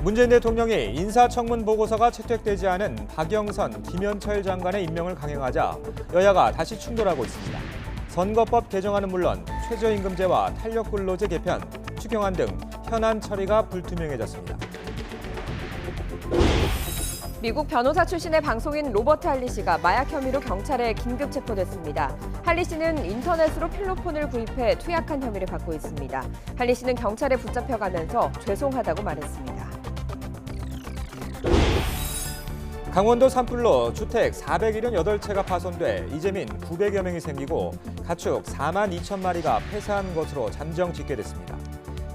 문재인 대통령이 인사청문 보고서가 채택되지 않은 박영선, 김현철 장관의 임명을 강행하자 여야가 다시 충돌하고 있습니다. 선거법 개정안은 물론 최저임금제와 탄력근로제 개편, 추경안 등 현안 처리가 불투명해졌습니다. 미국 변호사 출신의 방송인 로버트 할리 씨가 마약 혐의로 경찰에 긴급 체포됐습니다. 할리 씨는 인터넷으로 필로폰을 구입해 투약한 혐의를 받고 있습니다. 할리 씨는 경찰에 붙잡혀가면서 죄송하다고 말했습니다. 강원도 산불로 주택 478채가 파손돼 이재민 900여 명이 생기고 가축 4만 2천 마리가 폐사한 것으로 잠정 집계됐습니다.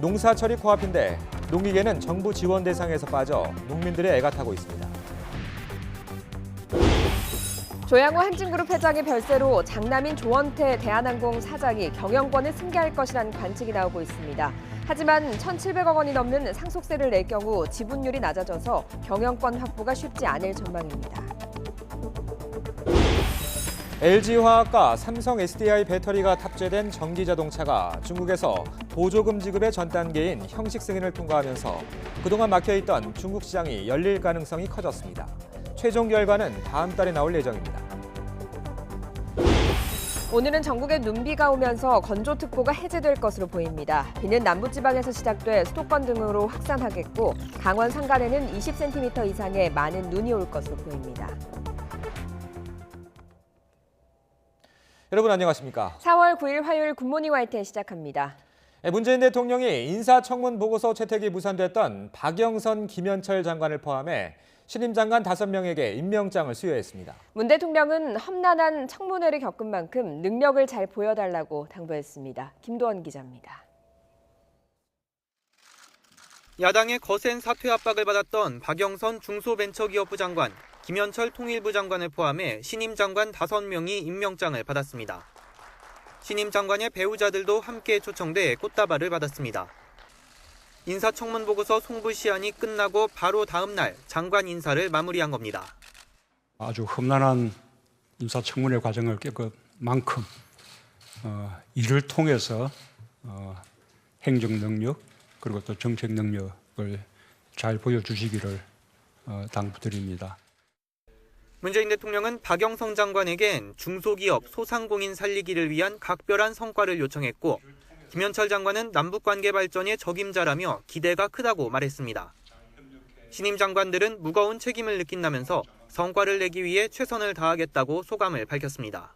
농사철이 코앞인데 농기계는 정부 지원 대상에서 빠져 농민들의 애가 타고 있습니다. 조양호 한진그룹 회장의 별세로 장남인 조원태 대한항공 사장이 경영권을 승계할 것이라는 관측이 나오고 있습니다. 하지만 1,700억 원이 넘는 상속세를 낼 경우 지분율이 낮아져서 경영권 확보가 쉽지 않을 전망입니다. LG화학과 삼성 SDI 배터리가 탑재된 전기자동차가 중국에서 보조금 지급의 전 단계인 형식 승인을 통과하면서 그동안 막혀있던 중국 시장이 열릴 가능성이 커졌습니다. 최종 결과는 다음 달에 나올 예정입니다. 오늘은 전국에 눈비가 오면서 건조특보가 해제될 것으로 보입니다. 비는 남부지방에서 시작돼 수도권 등으로 확산하겠고 강원 산간에는 20cm 이상의 많은 눈이 올 것으로 보입니다. 여러분 안녕하십니까? 4월 9일 화요일 굿모닝 YTN 시작합니다. 문재인 대통령이 인사청문 보고서 채택이 무산됐던 박영선, 김현철 장관을 포함해 신임 장관 5명에게 임명장을 수여했습니다. 문 대통령은 험난한 청문회를 겪은 만큼 능력을 잘 보여달라고 당부했습니다. 김도원 기자입니다. 야당의 거센 사퇴 압박을 받았던 박영선 중소벤처기업부 장관, 김현철 통일부 장관을 포함해 신임 장관 5명이 임명장을 받았습니다. 신임 장관의 배우자들도 함께 초청돼 꽃다발을 받았습니다. 인사청문 보고서 송부 시한이 끝나고 바로 다음 날 장관 인사를 마무리한 겁니다. 아주 험난한 인사청문회 과정을 겪은 만큼 이를 통해서 행정 능력 그리고 또 정책 능력을 잘 보여주시기를 당부드립니다. 문재인 대통령은 박영선 장관에겐 중소기업 소상공인 살리기를 위한 각별한 성과를 요청했고 김현철 장관은 남북관계 발전의 적임자라며 기대가 크다고 말했습니다. 신임 장관들은 무거운 책임을 느낀다면서 성과를 내기 위해 최선을 다하겠다고 소감을 밝혔습니다.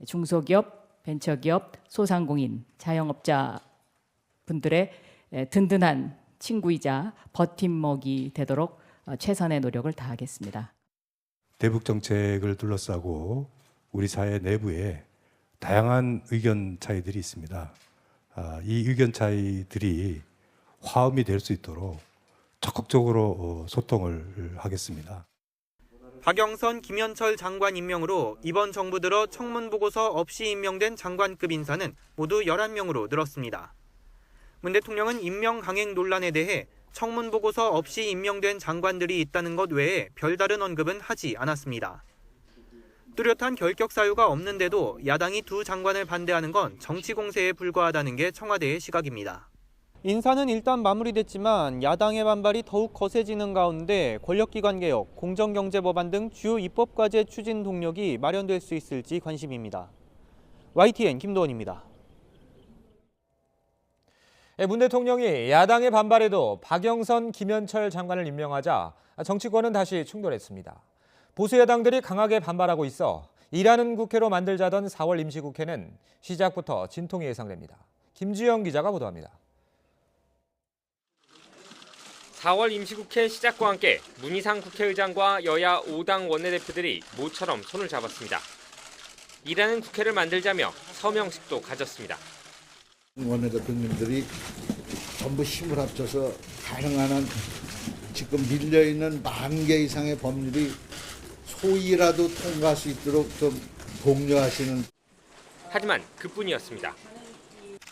중소기업, 벤처기업, 소상공인, 자영업자 분들의 든든한 친구이자 버팀목이 되도록 최선의 노력을 다하겠습니다. 대북 정책을 둘러싸고 우리 사회 내부에 다양한 의견 차이들이 있습니다. 이 의견 차이들이 화음이 될 수 있도록 적극적으로 소통을 하겠습니다. 박영선, 김현철 장관 임명으로 이번 정부 들어 청문 보고서 없이 임명된 장관급 인사는 모두 11명으로 늘었습니다. 문 대통령은 임명 강행 논란에 대해 청문 보고서 없이 임명된 장관들이 있다는 것 외에 별다른 언급은 하지 않았습니다. 뚜렷한 결격 사유가 없는데도 야당이 두 장관을 반대하는 건 정치 공세에 불과하다는 게 청와대의 시각입니다. 인사는 일단 마무리됐지만 야당의 반발이 더욱 거세지는 가운데 권력기관 개혁, 공정경제법안 등 주요 입법과제 추진 동력이 마련될 수 있을지 관심입니다. YTN 김도원입니다. 문 대통령이 야당의 반발에도 박영선, 김현철 장관을 임명하자 정치권은 다시 충돌했습니다. 보수 여당들이 강하게 반발하고 있어 일하는 국회로 만들자던 4월 임시국회는 시작부터 진통이 예상됩니다. 김주영 기자가 보도합니다. 4월 임시국회 시작과 함께 문희상 국회의장과 여야 5당 원내대표들이 모처럼 손을 잡았습니다. 일하는 국회를 만들자며 서명식도 가졌습니다. 원내대표님들이 전부 힘을 합쳐서 가능한 한 지금 밀려있는 10,000개 이상의 법률이 소위라도 통과할 수 있도록 좀 독려하시는. 하지만 그뿐이었습니다.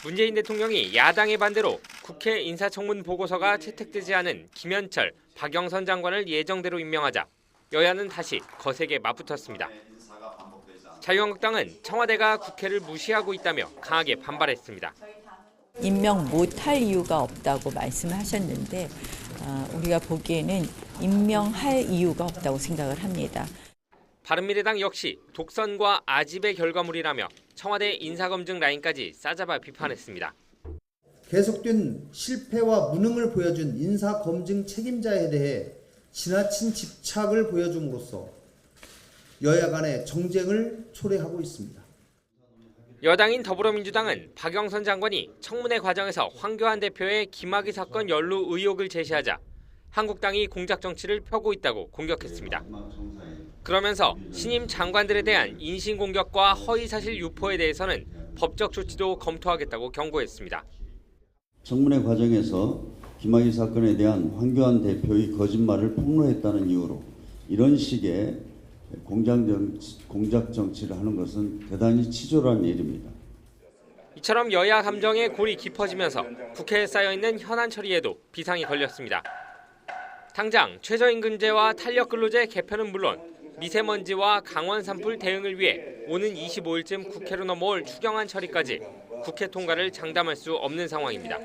문재인 대통령이 야당의 반대로 국회 인사청문 보고서가 채택되지 않은 김현철, 박영선 장관을 예정대로 임명하자 여야는 다시 거세게 맞붙었습니다. 자유한국당은 청와대가 국회를 무시하고 있다며 강하게 반발했습니다. 임명 못할 이유가 없다고 말씀하셨는데 우리가 보기에는 임명할 이유가 없다고 생각을 합니다. 바른미래당 역시 독선과 아집의 결과물이라며 청와대 인사검증 라인까지 싸잡아 비판했습니다. 계속된 실패와 무능을 보여준 인사검증 책임자에 대해 지나친 집착을 보여줌으로써 여야 간의 정쟁을 초래하고 있습니다. 여당인 더불어민주당은 박영선 장관이 청문회 과정에서 황교안 대표의 김학의 사건 연루 의혹을 제시하자 한국당이 공작 정치를 펴고 있다고 공격했습니다. 그러면서 신임 장관들에 대한 인신공격과 허위사실 유포에 대해서는 법적 조치도 검토하겠다고 경고했습니다. 청문회 과정에서 김학의 사건에 대한 황교안 대표의 거짓말을 폭로했다는 이유로 이런 식의 공작 정치를 하는 것은 대단히 치졸한 일입니다. 이처럼 여야 감정의 골이 깊어지면서 국회에 쌓여있는 현안 처리에도 비상이 걸렸습니다. 당장 최저임금제와 탄력근로제 개편은 물론 미세먼지와 강원 산불 대응을 위해 오는 25일쯤 국회로 넘어올 추경안 처리까지 국회 통과를 장담할 수 없는 상황입니다.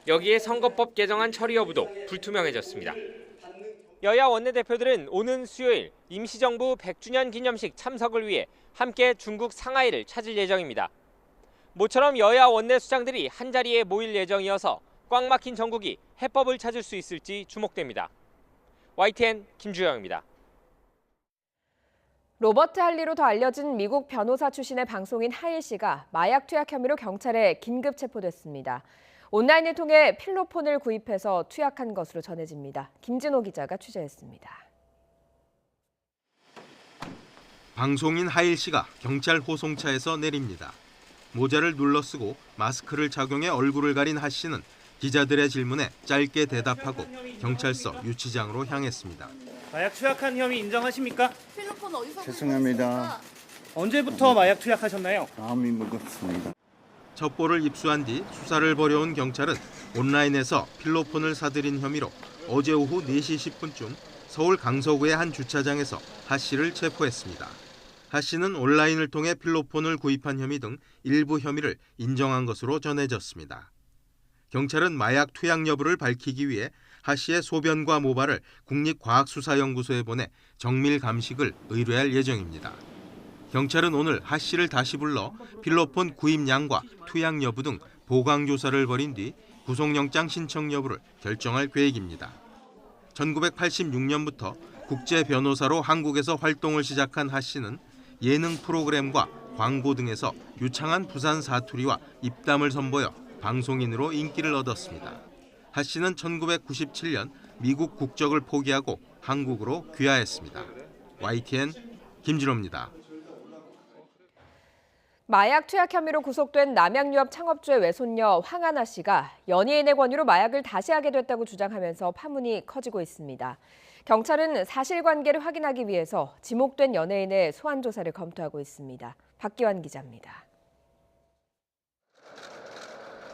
여기에 선거법 개정안 처리 여부도 불투명해졌습니다. 여야 원내대표들은 오는 수요일 임시정부 100주년 기념식 참석을 위해 함께 중국 상하이를 찾을 예정입니다. 모처럼 여야 원내수장들이 한자리에 모일 예정이어서 꽉 막힌 정국이 해법을 찾을 수 있을지 주목됩니다. YTN 김주영입니다. 로버트 할리로 더 알려진 미국 변호사 출신의 방송인 하일 씨가 마약 투약 혐의로 경찰에 긴급 체포됐습니다. 온라인을 통해 필로폰을 구입해서 투약한 것으로 전해집니다. 김진호 기자가 취재했습니다. 방송인 하일 씨가 경찰 호송차에서 내립니다. 모자를 눌러 쓰고 마스크를 착용해 얼굴을 가린 하 씨는 기자들의 질문에 짧게 대답하고 경찰서 유치장으로 향했습니다. 마약 투약한 혐의 인정하십니까? 필로폰 어디서 죄송합니다. 언제부터 마약 투약하셨나요? 마음이 무겁습니다. 첩보를 입수한 뒤 수사를 벌여온 경찰은 온라인에서 필로폰을 사들인 혐의로 어제 오후 4시 10분쯤 서울 강서구의 한 주차장에서 하 씨를 체포했습니다. 하 씨는 온라인을 통해 필로폰을 구입한 혐의 등 일부 혐의를 인정한 것으로 전해졌습니다. 경찰은 마약 투약 여부를 밝히기 위해 하 씨의 소변과 모발을 국립과학수사연구소에 보내 정밀 감식을 의뢰할 예정입니다. 경찰은 오늘 하 씨를 다시 불러 필로폰 구입량과 투약 여부 등 보강 조사를 벌인 뒤 구속영장 신청 여부를 결정할 계획입니다. 1986년부터 국제 변호사로 한국에서 활동을 시작한 하 씨는 예능 프로그램과 광고 등에서 유창한 부산 사투리와 입담을 선보여 방송인으로 인기를 얻었습니다. 하 씨는 1997년 미국 국적을 포기하고 한국으로 귀화했습니다. YTN 김진호입니다. 마약 투약 혐의로 구속된 남양유업 창업주의 외손녀 황하나 씨가 연예인의 권유로 마약을 다시 하게 됐다고 주장하면서 파문이 커지고 있습니다. 경찰은 사실관계를 확인하기 위해서 지목된 연예인의 소환 조사를 검토하고 있습니다. 박기환 기자입니다.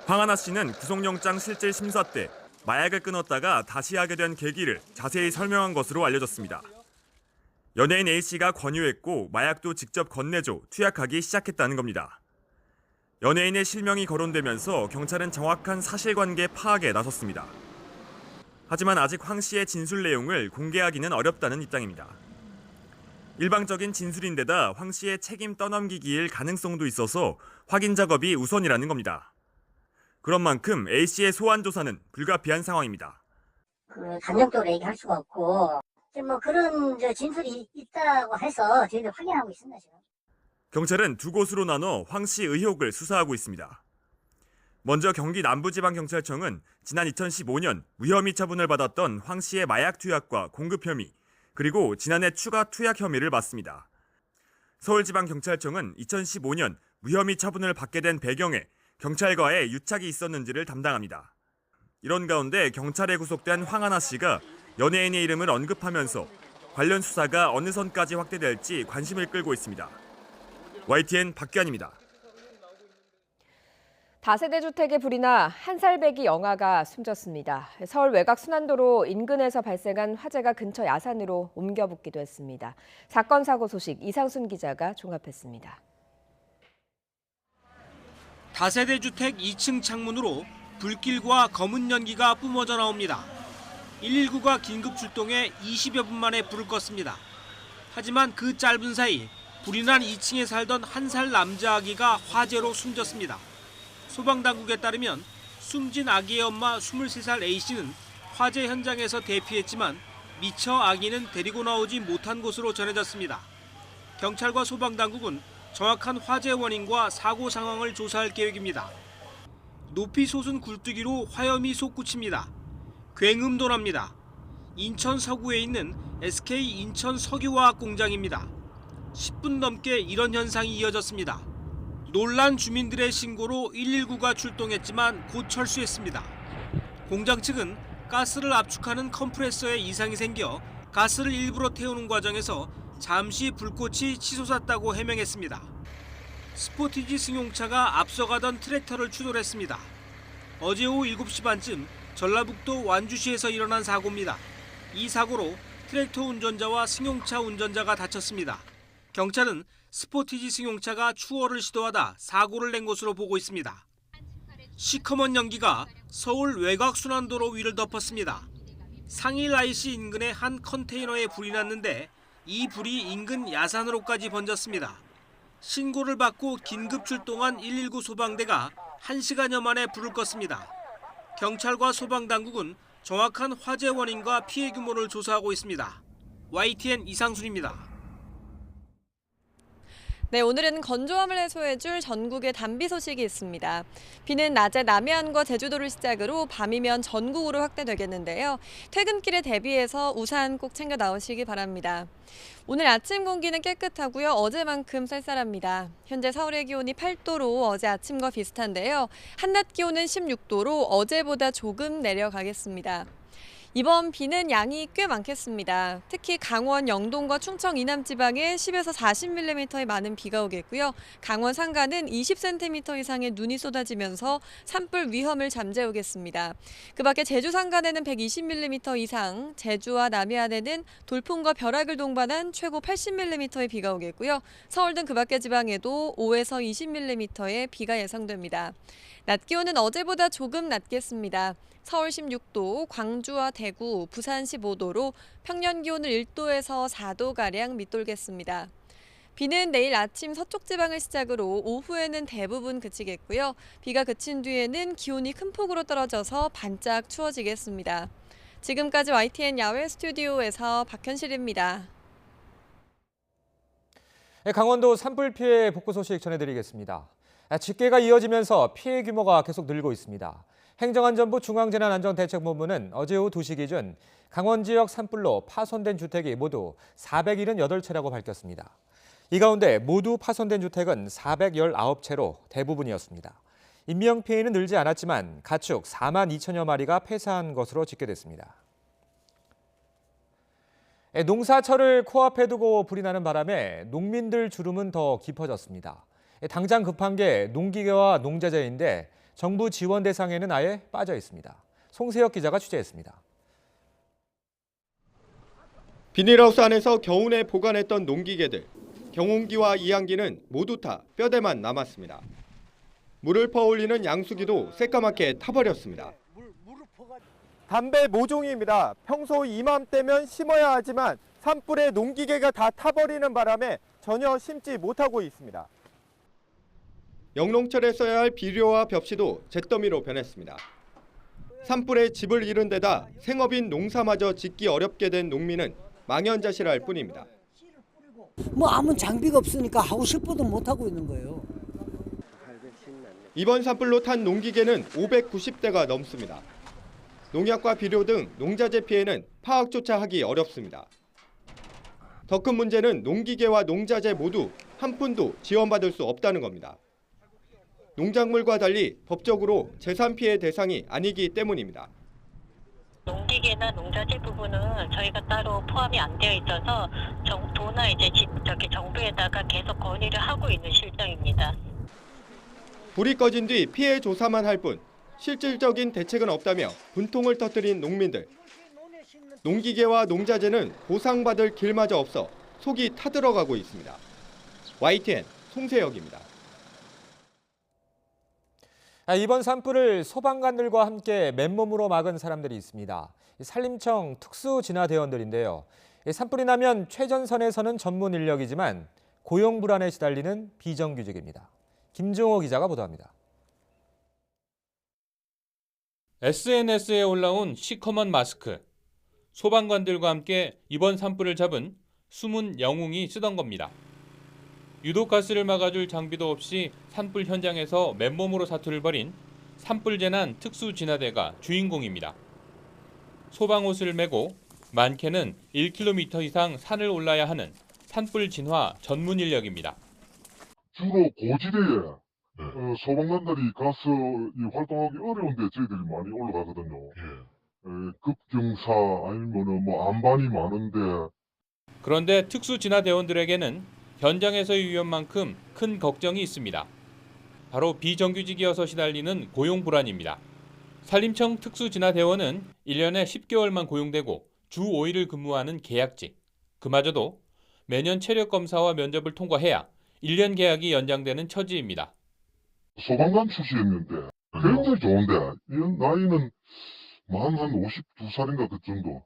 황하나 씨는 구속영장 실질 심사 때 마약을 끊었다가 다시 하게 된 계기를 자세히 설명한 것으로 알려졌습니다. 연예인 A씨가 권유했고 마약도 직접 건네줘 투약하기 시작했다는 겁니다. 연예인의 실명이 거론되면서 경찰은 정확한 사실관계 파악에 나섰습니다. 하지만 아직 황 씨의 진술 내용을 공개하기는 어렵다는 입장입니다. 일방적인 진술인데다 황 씨의 책임 떠넘기기일 가능성도 있어서 확인 작업이 우선이라는 겁니다. 그런 만큼 A씨의 소환 조사는 불가피한 상황입니다. 단정적으로 얘기할 수가 없고 그런 진술이 있다고 해서 저희들 확인하고 있습니다. 지금. 경찰은 두 곳으로 나눠 황 씨 의혹을 수사하고 있습니다. 먼저 경기 남부지방경찰청은 지난 2015년 무혐의 처분을 받았던 황 씨의 마약 투약과 공급 혐의, 그리고 지난해 추가 투약 혐의를 맡습니다. 서울지방경찰청은 2015년 무혐의 처분을 받게 된 배경에 경찰과의 유착이 있었는지를 담당합니다. 이런 가운데 경찰에 구속된 황하나 씨가 연예인의 이름을 언급하면서 관련 수사가 어느 선까지 확대될지 관심을 끌고 있습니다. YTN 박기환입니다. 다세대 주택에 불이 나 한 살배기 영아가 숨졌습니다. 서울 외곽 순환도로 인근에서 발생한 화재가 근처 야산으로 옮겨 붙기도 했습니다. 사건 사고 소식 이상순 기자가 종합했습니다. 다세대 주택 2층 창문으로 불길과 검은 연기가 뿜어져 나옵니다. 119가 긴급 출동해 20여 분 만에 불을 껐습니다. 하지만 그 짧은 사이 불이 난 2층에 살던 1살 남자 아기가 화재로 숨졌습니다. 소방당국에 따르면 숨진 아기의 엄마 23살 A씨는 화재 현장에서 대피했지만 미처 아기는 데리고 나오지 못한 것으로 전해졌습니다. 경찰과 소방당국은 정확한 화재 원인과 사고 상황을 조사할 계획입니다. 높이 솟은 굴뚝이로 화염이 솟구칩니다. 굉음도 납니다. 인천 서구에 있는 SK 인천 석유화학 공장입니다. 10분 넘게 이런 현상이 이어졌습니다. 놀란 주민들의 신고로 119가 출동했지만 곧 철수했습니다. 공장 측은 가스를 압축하는 컴프레서에 이상이 생겨 가스를 일부러 태우는 과정에서 잠시 불꽃이 치솟았다고 해명했습니다. 스포티지 승용차가 앞서가던 트랙터를 추돌했습니다. 어제 오후 7시 반쯤 전라북도 완주시에서 일어난 사고입니다. 이 사고로 트랙터 운전자와 승용차 운전자가 다쳤습니다. 경찰은 스포티지 승용차가 추월을 시도하다 사고를 낸 것으로 보고 있습니다. 시커먼 연기가 서울 외곽순환도로 위를 덮었습니다. 상일 IC 인근의 한 컨테이너에 불이 났는데 이 불이 인근 야산으로까지 번졌습니다. 신고를 받고 긴급 출동한 119 소방대가 1시간여 만에 불을 껐습니다. 경찰과 소방당국은 정확한 화재 원인과 피해 규모를 조사하고 있습니다. YTN 이상순입니다. 네, 오늘은 건조함을 해소해줄 전국의 단비 소식이 있습니다. 비는 낮에 남해안과 제주도를 시작으로 밤이면 전국으로 확대되겠는데요. 퇴근길에 대비해서 우산 꼭 챙겨 나오시기 바랍니다. 오늘 아침 공기는 깨끗하고요. 어제만큼 쌀쌀합니다. 현재 서울의 기온이 8도로 어제 아침과 비슷한데요. 한낮 기온은 16도로 어제보다 조금 내려가겠습니다. 이번 비는 양이 꽤 많겠습니다. 특히 강원 영동과 충청 이남 지방에 10에서 40mm의 많은 비가 오겠고요. 강원 산간은 20cm 이상의 눈이 쏟아지면서 산불 위험을 잠재우겠습니다. 그 밖에 제주 산간에는 120mm 이상, 제주와 남해안에는 돌풍과 벼락을 동반한 최고 80mm의 비가 오겠고요. 서울 등 그 밖의 지방에도 5에서 20mm의 비가 예상됩니다. 낮 기온은 어제보다 조금 낮겠습니다. 서울 16도, 광주와 대구, 부산 15도로 평년 기온을 1도에서 4도가량 밑돌겠습니다. 비는 내일 아침 서쪽 지방을 시작으로 오후에는 대부분 그치겠고요. 비가 그친 뒤에는 기온이 큰 폭으로 떨어져서 반짝 추워지겠습니다. 지금까지 YTN 야외 스튜디오에서 박현실입니다. 강원도 산불 피해 복구 소식 전해드리겠습니다. 집계가 이어지면서 피해 규모가 계속 늘고 있습니다. 행정안전부 중앙재난안전대책본부는 어제 오후 2시 기준 강원 지역 산불로 파손된 주택이 모두 478채라고 밝혔습니다. 이 가운데 모두 파손된 주택은 419채로 대부분이었습니다. 인명피해는 늘지 않았지만 가축 4만 2천여 마리가 폐사한 것으로 집계됐습니다. 농사철을 코앞에 두고 불이 나는 바람에 농민들 주름은 더 깊어졌습니다. 당장 급한 게 농기계와 농자재인데 정부 지원 대상에는 아예 빠져 있습니다. 송세혁 기자가 취재했습니다. 비닐하우스 안에서 겨우내 보관했던 농기계들, 경운기와 이항기는 모두 다 뼈대만 남았습니다. 물을 퍼올리는 양수기도 새까맣게 타버렸습니다. 담배 모종입니다. 평소 이맘때면 심어야 하지만 산불에 농기계가 다 타버리는 바람에 전혀 심지 못하고 있습니다. 영농철에 써야 할 비료와 벽시도 잿더미로 변했습니다. 산불에 집을 잃은 데다 생업인 농사마저 짓기 어렵게 된 농민은 망연자실할 뿐입니다. 뭐 아무 장비가 없으니까 하고 싶어도 못하고 있는 거예요. 이번 산불로 탄 농기계는 590대가 넘습니다. 농약과 비료 등 농자재 피해는 파악조차 하기 어렵습니다. 더 큰 문제는 농기계와 농자재 모두 한 푼도 지원받을 수 없다는 겁니다. 농작물과 달리 법적으로 재산 피해 대상이 아니기 때문입니다. 농기계나 농자재 부분은 저희가 따로 포함이 안 되어 있어서 도나 이제 정부에다가 계속 건의를 하고 있는 실정입니다. 불이 꺼진 뒤 피해 조사만 할 뿐 실질적인 대책은 없다며 분통을 터뜨린 농민들. 농기계와 농자재는 보상받을 길마저 없어 속이 타들어가고 있습니다. YTN 송세혁입니다. 이번 산불을 소방관들과 함께 맨몸으로 막은 사람들이 있습니다. 산림청 특수진화대원들인데요. 산불이 나면 최전선에 서는 전문 인력이지만 고용 불안에 시달리는 비정규직입니다. 김종호 기자가 보도합니다. SNS에 올라온 시커먼 마스크. 소방관들과 함께 이번 산불을 잡은 숨은 영웅이 쓰던 겁니다. 유독가스를 막아줄 장비도 없이 산불 현장에서 맨몸으로 사투를 벌인 산불재난 특수진화대가 주인공입니다. 소방옷을 메고 많게는 1km 이상 산을 올라야 하는 산불 진화 전문 인력입니다. 주로 고지대에 소방관들이 가서 활동하기 어려운데 저희들이 많이 올라가거든요. 급경사 아니면 안반이 많은데. 그런데 특수진화대원들에게는 현장에서의 위험만큼 큰 걱정이 있습니다. 바로 비정규직이어서 시달리는 고용 불안입니다. 산림청 특수진화대원은 1년에 10개월만 고용되고 주 5일을 근무하는 계약직. 그마저도 매년 체력 검사와 면접을 통과해야 1년 계약이 연장되는 처지입니다. 소방관 출신이었는데 굉장히 좋은데 이 나이는 만 한 52살인가 그 정도.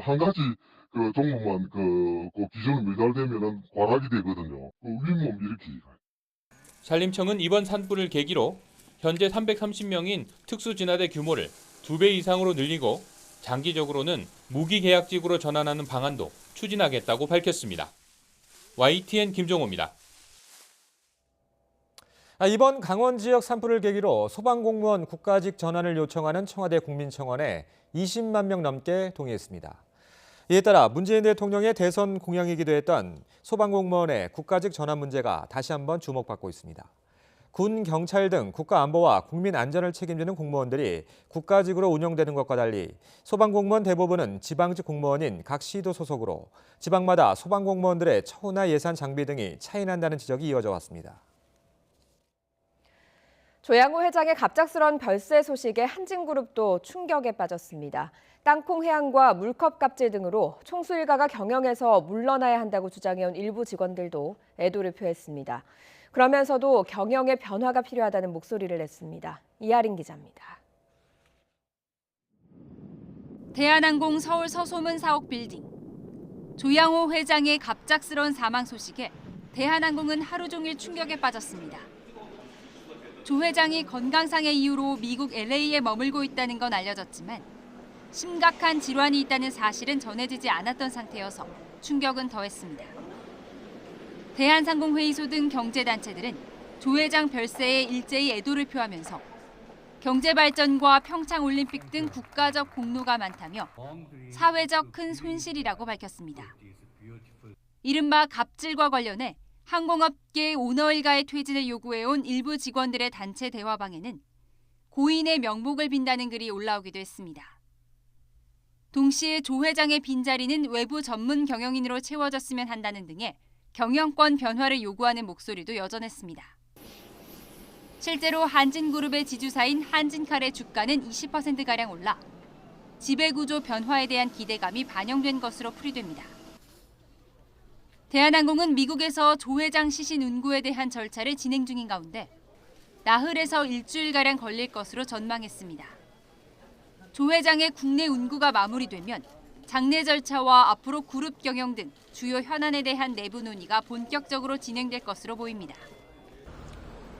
한 가지 그 종목만 그 기준을 미달되면은 과락이 되거든요. 그 윗몸 일으키기. 산림청은 이번 산불을 계기로 현재 330명인 특수진화대 규모를 2배 이상으로 늘리고 장기적으로는 무기계약직으로 전환하는 방안도 추진하겠다고 밝혔습니다. YTN 김종호입니다. 이번 강원 지역 산불을 계기로 소방공무원 국가직 전환을 요청하는 청와대 국민청원에 20만 명 넘게 동의했습니다. 이에 따라 문재인 대통령의 대선 공약이기도 했던 소방공무원의 국가직 전환 문제가 다시 한번 주목받고 있습니다. 군, 경찰 등 국가안보와 국민 안전을 책임지는 공무원들이 국가직으로 운영되는 것과 달리 소방공무원 대부분은 지방직 공무원인 각 시도 소속으로 지방마다 소방공무원들의 처우나 예산 장비 등이 차이난다는 지적이 이어져 왔습니다. 조양호 회장의 갑작스런 별세 소식에 한진그룹도 충격에 빠졌습니다. 땅콩 회항과 물컵 갑질 등으로 총수 일가가 경영에서 물러나야 한다고 주장해온 일부 직원들도 애도를 표했습니다. 그러면서도 경영의 변화가 필요하다는 목소리를 냈습니다. 이하린 기자입니다. 대한항공 서울 서소문 사옥 빌딩. 조양호 회장의 갑작스런 사망 소식에 대한항공은 하루 종일 충격에 빠졌습니다. 조 회장이 건강상의 이유로 미국 LA에 머물고 있다는 건 알려졌지만 심각한 질환이 있다는 사실은 전해지지 않았던 상태여서 충격은 더했습니다. 대한상공회의소 등 경제단체들은 조 회장 별세에 일제히 애도를 표하면서 경제발전과 평창올림픽 등 국가적 공로가 많다며 사회적 큰 손실이라고 밝혔습니다. 이른바 갑질과 관련해 항공업계 오너 일가의 퇴진을 요구해온 일부 직원들의 단체 대화방에는 고인의 명복을 빈다는 글이 올라오기도 했습니다. 동시에 조 회장의 빈자리는 외부 전문 경영인으로 채워졌으면 한다는 등의 경영권 변화를 요구하는 목소리도 여전했습니다. 실제로 한진그룹의 지주사인 한진칼의 주가는 20%가량 올라 지배구조 변화에 대한 기대감이 반영된 것으로 풀이됩니다. 대한항공은 미국에서 조 회장 시신 운구에 대한 절차를 진행 중인 가운데 나흘에서 일주일가량 걸릴 것으로 전망했습니다. 조 회장의 국내 운구가 마무리되면 장례 절차와 앞으로 그룹 경영 등 주요 현안에 대한 내부 논의가 본격적으로 진행될 것으로 보입니다.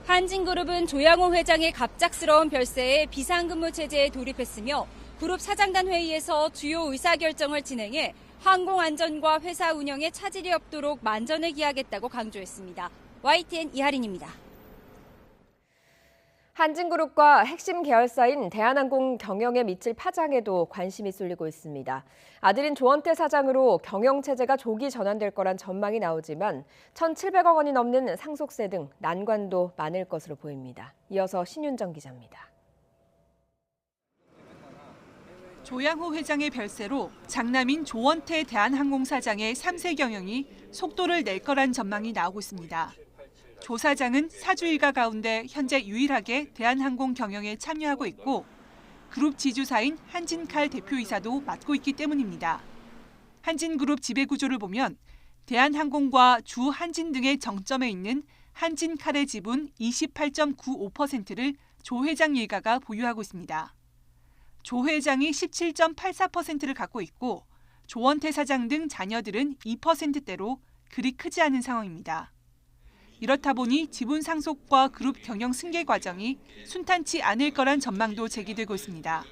한진그룹은 조양호 회장의 갑작스러운 별세에 비상근무 체제에 돌입했으며 그룹 사장단 회의에서 주요 의사결정을 진행해 항공안전과 회사 운영에 차질이 없도록 만전을 기하겠다고 강조했습니다. YTN 이하린입니다. 한진그룹과 핵심 계열사인 대한항공 경영에 미칠 파장에도 관심이 쏠리고 있습니다. 아들인 조원태 사장으로 경영체제가 조기 전환될 거란 전망이 나오지만 1,700억 원이 넘는 상속세 등 난관도 많을 것으로 보입니다. 이어서 신윤정 기자입니다. 조양호 회장의 별세로 장남인 조원태 대한항공 사장의 3세 경영이 속도를 낼 거란 전망이 나오고 있습니다. 조 사장은 사주 일가 가운데 현재 유일하게 대한항공 경영에 참여하고 있고 그룹 지주사인 한진칼 대표이사도 맡고 있기 때문입니다. 한진그룹 지배구조를 보면 대한항공과 주 한진 등의 정점에 있는 한진칼의 지분 28.95%를 조 회장 일가가 보유하고 있습니다. 조 회장이 17.84%를 갖고 있고 조원태 사장 등 자녀들은 2%대로 그리 크지 않은 상황입니다. 이렇다 보니 지분 상속과 그룹 경영 승계 과정이 순탄치 않을 거란 전망도 제기되고 있습니다.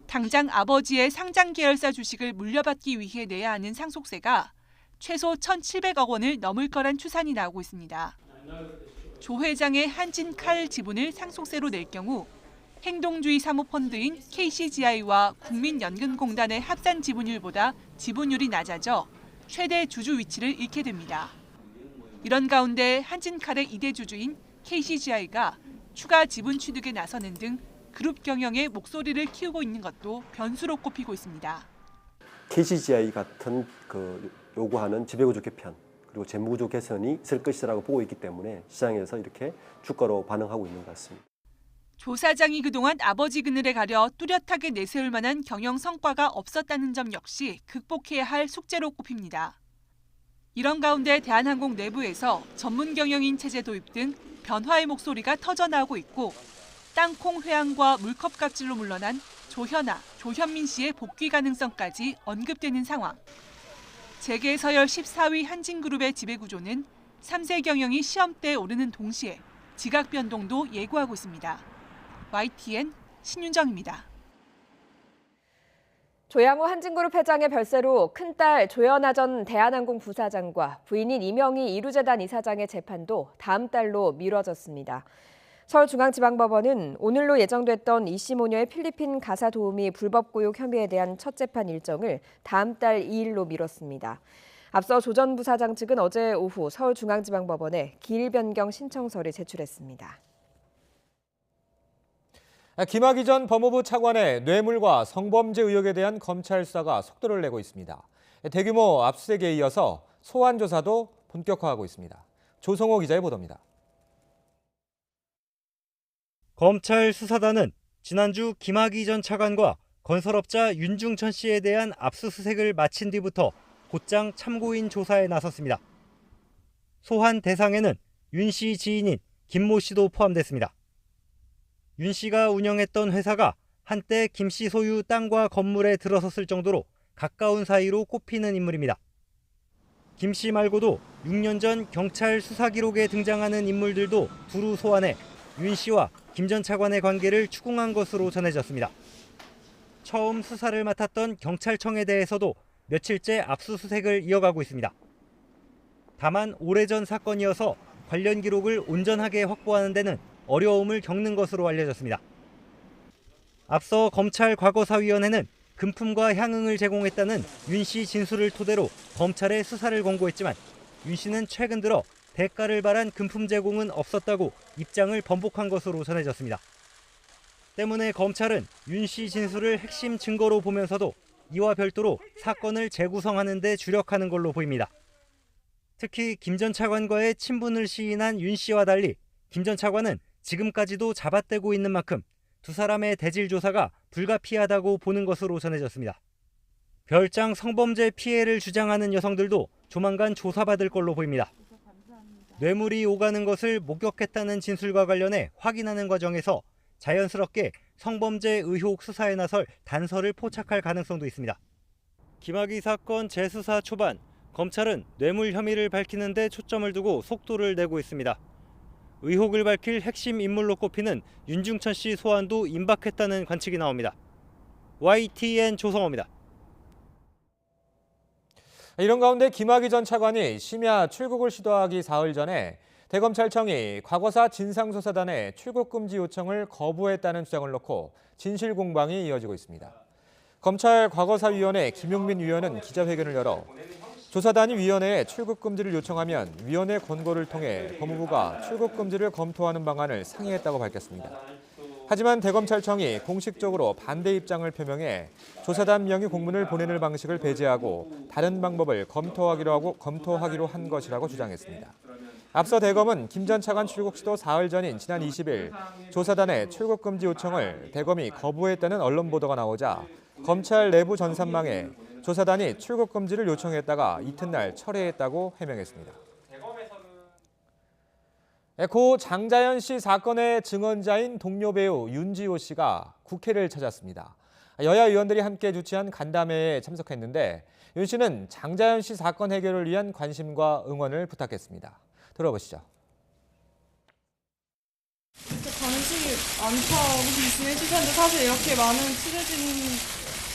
당장 아버지의 상장 계열사 주식을 물려받기 위해 내야 하는 상속세가 최소 1,700억 원을 넘을 거란 추산이 나오고 있습니다. 조 회장의 한진칼 지분을 상속세로 낼 경우 행동주의 사모펀드인 KCGI와 국민연금공단의 합산 지분율보다 지분율이 낮아져 최대 주주 위치를 잃게 됩니다. 이런 가운데 한진칼의 2대 주주인 KCGI가 추가 지분 취득에 나서는 등 그룹 경영의 목소리를 키우고 있는 것도 변수로 꼽히고 있습니다. KCGI 같은 요구하는 지배구조 개편 그리고 재무구조 개선이 있을 것이라고 보고 있기 때문에 시장에서 이렇게 주가로 반응하고 있는 것 같습니다. 조 사장이 그동안 아버지 그늘에 가려 뚜렷하게 내세울 만한 경영 성과가 없었다는 점 역시 극복해야 할 숙제로 꼽힙니다. 이런 가운데 대한항공 내부에서 전문 경영인 체제 도입 등 변화의 목소리가 터져나오고 있고 땅콩 회항과 물컵 갑질로 물러난 조현아, 조현민 씨의 복귀 가능성까지 언급되는 상황. 재계 서열 14위 한진그룹의 지배구조는 3세 경영이 시험대에 오르는 동시에 지각 변동도 예고하고 있습니다. YTN 신윤정입니다. 조양호 한진그룹 회장의 별세로 큰딸 조연아 전 대한항공 부사장과 부인인 이명희 이루재단 이사장의 재판도 다음 달로 미뤄졌습니다. 서울중앙지방법원은 오늘로 예정됐던 이씨 모녀의 필리핀 가사 도우미 불법 구욕 혐의에 대한 첫 재판 일정을 다음 달 2일로 미뤘습니다. 앞서 조 전 부사장 측은 어제 오후 서울중앙지방법원에 기일 변경 신청서를 제출했습니다. 김학의 전 법무부 차관의 뇌물과 성범죄 의혹에 대한 검찰 수사가 속도를 내고 있습니다. 대규모 압수수색에 이어서 소환 조사도 본격화하고 있습니다. 조성호 기자의 보도입니다. 검찰 수사단은 지난주 김학의 전 차관과 건설업자 윤중천 씨에 대한 압수수색을 마친 뒤부터 곧장 참고인 조사에 나섰습니다. 소환 대상에는 윤 씨 지인인 김모 씨도 포함됐습니다. 윤 씨가 운영했던 회사가 한때 김 씨 소유 땅과 건물에 들어섰을 정도로 가까운 사이로 꼽히는 인물입니다. 김 씨 말고도 6년 전 경찰 수사 기록에 등장하는 인물들도 두루 소환해 윤 씨와 김 전 차관의 관계를 추궁한 것으로 전해졌습니다. 처음 수사를 맡았던 경찰청에 대해서도 며칠째 압수수색을 이어가고 있습니다. 다만 오래전 사건이어서 관련 기록을 온전하게 확보하는 데는 어려움을 겪는 것으로 알려졌습니다. 앞서 검찰 과거사위원회는 금품과 향응을 제공했다는 윤 씨 진술을 토대로 검찰에 수사를 권고했지만 윤 씨는 최근 들어 대가를 바란 금품 제공은 없었다고 입장을 번복한 것으로 전해졌습니다. 때문에 검찰은 윤 씨 진술을 핵심 증거로 보면서도 이와 별도로 사건을 재구성하는 데 주력하는 걸로 보입니다. 특히 김 전 차관과의 친분을 시인한 윤 씨와 달리 김 전 차관은 지금까지도 잡아떼고 있는 만큼 두 사람의 대질 조사가 불가피하다고 보는 것으로 전해졌습니다. 별장 성범죄 피해를 주장하는 여성들도 조만간 조사받을 걸로 보입니다. 뇌물이 오가는 것을 목격했다는 진술과 관련해 확인하는 과정에서 자연스럽게 성범죄 의혹 수사에 나설 단서를 포착할 가능성도 있습니다. 김학의 사건 재수사 초반, 검찰은 뇌물 혐의를 밝히는 데 초점을 두고 속도를 내고 있습니다. 의혹을 밝힐 핵심 인물로 꼽히는 윤중천 씨 소환도 임박했다는 관측이 나옵니다. YTN 조성호입니다. 이런 가운데 김학의 전 차관이 심야 출국을 시도하기 사흘 전에 대검찰청이 과거사 진상조사단의 출국 금지 요청을 거부했다는 주장을 놓고 진실 공방이 이어지고 있습니다. 검찰 과거사위원회 김용민 위원은 기자회견을 열어 조사단이 위원회에 출국 금지를 요청하면 위원회 권고를 통해 법무부가 출국 금지를 검토하는 방안을 상의했다고 밝혔습니다. 하지만 대검찰청이 공식적으로 반대 입장을 표명해 조사단 명의 공문을 보내는 방식을 배제하고 다른 방법을 검토하기로 한 것이라고 주장했습니다. 앞서 대검은 김 전 차관 출국 시도 사흘 전인 지난 20일 조사단의 출국 금지 요청을 대검이 거부했다는 언론 보도가 나오자 검찰 내부 전산망에 조사단이 출국 금지를 요청했다가 이튿날 철회했다고 해명했습니다. 고 장자연 씨 사건의 증언자인 동료 배우 윤지호 씨가 국회를 찾았습니다. 여야 의원들이 함께 주최한 간담회에 참석했는데 윤 씨는 장자연 씨 사건 해결을 위한 관심과 응원을 부탁했습니다. 들어보시죠. 관심이 많다고 말씀해 주셨는데 사실 이렇게 많은 취재진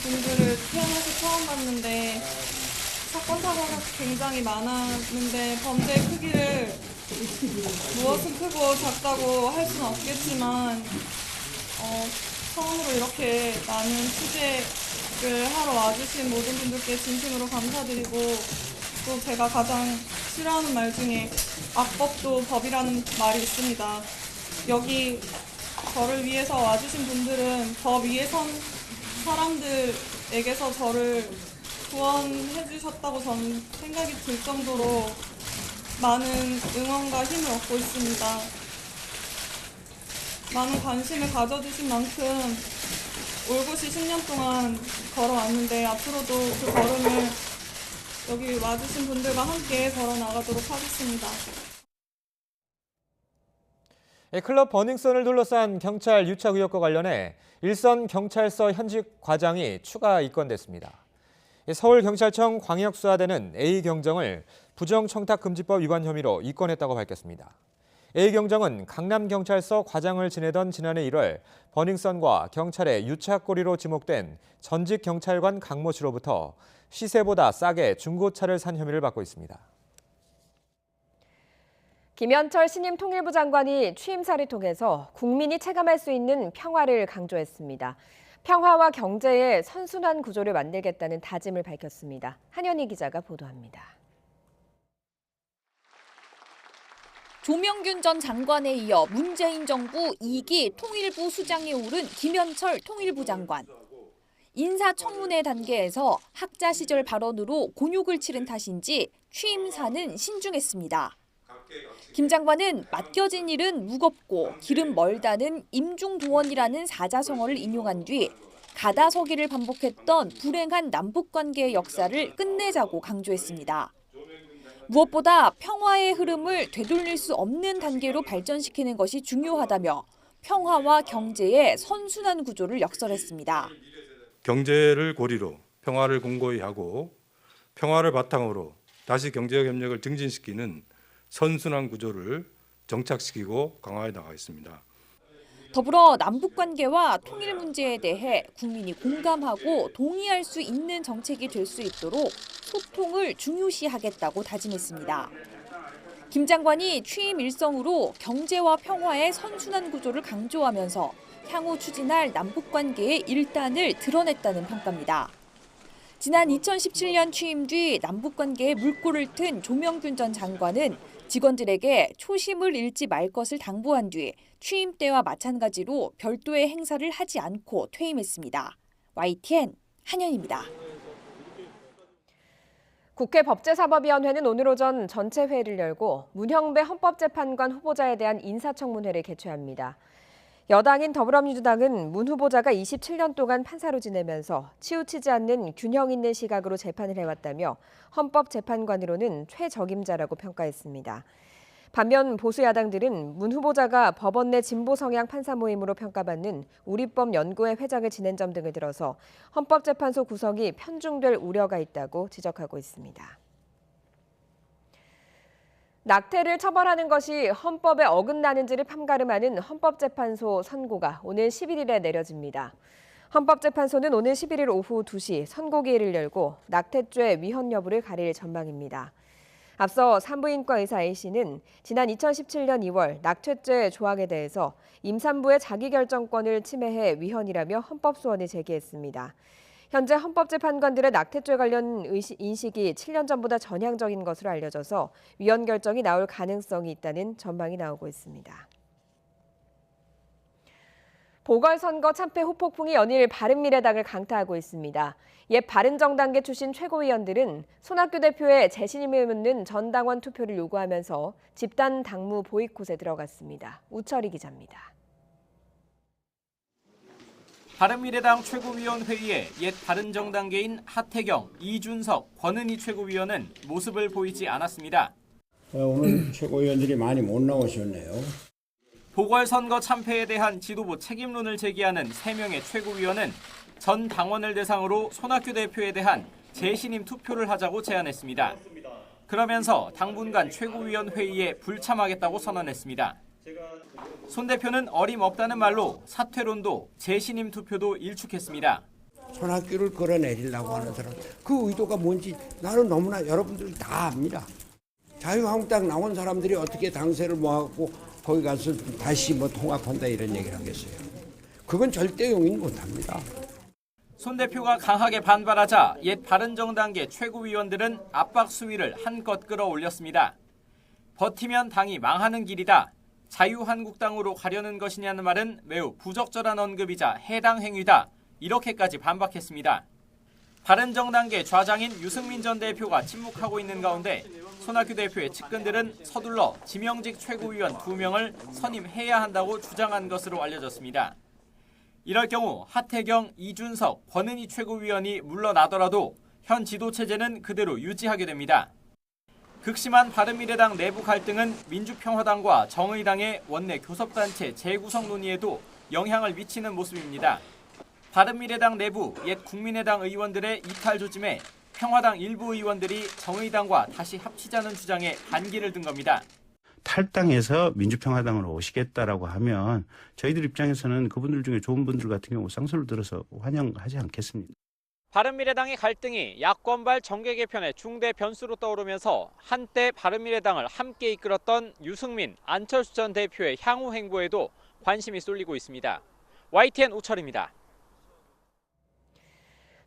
분들을 태어나서 처음 봤는데 사건 사고가 굉장히 많았는데 범죄의 크기를 무엇은 크고 작다고 할 수는 없겠지만 처음으로 이렇게 많은 취재를 하러 와주신 모든 분들께 진심으로 감사드리고 또 제가 가장 싫어하는 말 중에 악법도 법이라는 말이 있습니다. 여기 저를 위해서 와주신 분들은 저 위에 선 사람들에게서 저를 구원해 주셨다고 저는 생각이 들 정도로 많은 응원과 힘을 얻고 있습니다. 많은 관심을 가져주신 만큼 올곧이 10년 동안 걸어왔는데 앞으로도 그 걸음을 여기 와주신 분들과 함께 걸어나가도록 하겠습니다. 클럽 버닝썬을 둘러싼 경찰 유착 의혹과 관련해 일선 경찰서 현직 과장이 추가 입건됐습니다. 서울경찰청 광역수사대는 A경정을 부정청탁금지법 위반 혐의로 입건했다고 밝혔습니다. A경정은 강남경찰서 과장을 지내던 지난해 1월 버닝썬과 경찰의 유착고리로 지목된 전직 경찰관 강모 씨로부터 시세보다 싸게 중고차를 산 혐의를 받고 있습니다. 김현철 신임 통일부 장관이 취임사를 통해서 국민이 체감할 수 있는 평화를 강조했습니다. 평화와 경제의 선순환 구조를 만들겠다는 다짐을 밝혔습니다. 한현희 기자가 보도합니다. 조명균 전 장관에 이어 문재인 정부 2기 통일부 수장에 오른 김현철 통일부 장관. 인사청문회 단계에서 학자 시절 발언으로 곤욕을 치른 탓인지 취임사는 신중했습니다. 김 장관은 맡겨진 일은 무겁고 길은 멀다는 임중도원이라는 사자성어를 인용한 뒤 가다서기를 반복했던 불행한 남북관계의 역사를 끝내자고 강조했습니다. 무엇보다 평화의 흐름을 되돌릴 수 없는 단계로 발전시키는 것이 중요하다며 평화와 경제의 선순환 구조를 역설했습니다. 경제를 고리로 평화를 공고히 하고 평화를 바탕으로 다시 경제적 협력을 증진시키는 선순환 구조를 정착시키고 강화해 나가겠습니다. 더불어 남북관계와 통일 문제에 대해 국민이 공감하고 동의할 수 있는 정책이 될 수 있도록 소통을 중요시하겠다고 다짐했습니다. 김 장관이 취임 일성으로 경제와 평화의 선순환 구조를 강조하면서 향후 추진할 남북관계의 일단을 드러냈다는 평가입니다. 지난 2017년 취임 뒤 남북관계에 물꼬를 튼 조명균 전 장관은 직원들에게 초심을 잃지 말 것을 당부한 뒤 취임 때와 마찬가지로 별도의 행사를 하지 않고 퇴임했습니다. YTN 한현입니다. 국회 법제사법위원회는 오늘 오전 전체 회의를 열고 문형배 헌법재판관 후보자에 대한 인사청문회를 개최합니다. 여당인 더불어민주당은 문 후보자가 27년 동안 판사로 지내면서 치우치지 않는 균형 있는 시각으로 재판을 해왔다며 헌법재판관으로는 최적임자라고 평가했습니다. 반면 보수 야당들은 문 후보자가 법원 내 진보 성향 판사 모임으로 평가받는 우리법 연구회 회장을 지낸 점 등을 들어서 헌법재판소 구성이 편중될 우려가 있다고 지적하고 있습니다. 낙태를 처벌하는 것이 헌법에 어긋나는지를 판가름하는 헌법재판소 선고가 오늘 11일에 내려집니다. 헌법재판소는 오늘 11일 오후 2시 선고기일을 열고 낙태죄 위헌 여부를 가릴 전망입니다. 앞서 산부인과 의사 A씨는 지난 2017년 2월 낙태죄 조항에 대해서 임산부의 자기결정권을 침해해 위헌이라며 헌법소원을 제기했습니다. 현재 헌법재판관들의 낙태죄 관련 인식이 7년 전보다 전향적인 것으로 알려져서 위헌 결정이 나올 가능성이 있다는 전망이 나오고 있습니다. 보궐선거 참패 후폭풍이 연일 바른미래당을 강타하고 있습니다. 옛 바른정당계 출신 최고위원들은 손학규 대표의 재신임을 묻는 전당원 투표를 요구하면서 집단 당무 보이콧에 들어갔습니다. 우철희 기자입니다. 바른미래당 최고위원 회의에 옛 바른정당계인 하태경, 이준석, 권은희 최고위원은 모습을 보이지 않았습니다. 오늘 최고위원들이 많이 못 나오셨네요. 보궐선거 참패에 대한 지도부 책임론을 제기하는 3명의 최고위원은 전 당원을 대상으로 손학규 대표에 대한 재신임 투표를 하자고 제안했습니다. 그러면서 당분간 최고위원 회의에 불참하겠다고 선언했습니다. 손 대표는 어림없다는 말로 사퇴론도 재신임 투표도 일축했습니다. 손학규를 끌어내리려고 하는 사람, 그 의도가 뭔지 나는 너무나 여러분들이 다 압니다. 자유한국당 나온 사람들이 어떻게 당세를 모아갖고 거기 가서 다시 통합한다 이런 얘기를 하겠어요. 그건 절대 용인 못합니다. 손 대표가 강하게 반발하자 옛 바른정당계 최고위원들은 압박 수위를 한껏 끌어올렸습니다. 버티면 당이 망하는 길이다. 자유한국당으로 가려는 것이냐는 말은 매우 부적절한 언급이자 해당 행위다. 이렇게까지 반박했습니다. 바른정당계 좌장인 유승민 전 대표가 침묵하고 있는 가운데 손학규 대표의 측근들은 서둘러 지명직 최고위원 2명을 선임해야 한다고 주장한 것으로 알려졌습니다. 이럴 경우 하태경, 이준석, 권은희 최고위원이 물러나더라도 현 지도체제는 그대로 유지하게 됩니다. 극심한 바른미래당 내부 갈등은 민주평화당과 정의당의 원내 교섭단체 재구성 논의에도 영향을 미치는 모습입니다. 바른미래당 내부 옛 국민의당 의원들의 이탈 조짐에 평화당 일부 의원들이 정의당과 다시 합치자는 주장에 반기를 든 겁니다. 탈당해서 민주평화당으로 오시겠다라고 하면 저희들 입장에서는 그분들 중에 좋은 분들 같은 경우 쌍수를 들어서 환영하지 않겠습니다. 바른미래당의 갈등이 야권발 정계 개편의 중대 변수로 떠오르면서 한때 바른미래당을 함께 이끌었던 유승민, 안철수 전 대표의 향후 행보에도 관심이 쏠리고 있습니다. YTN 우철입니다.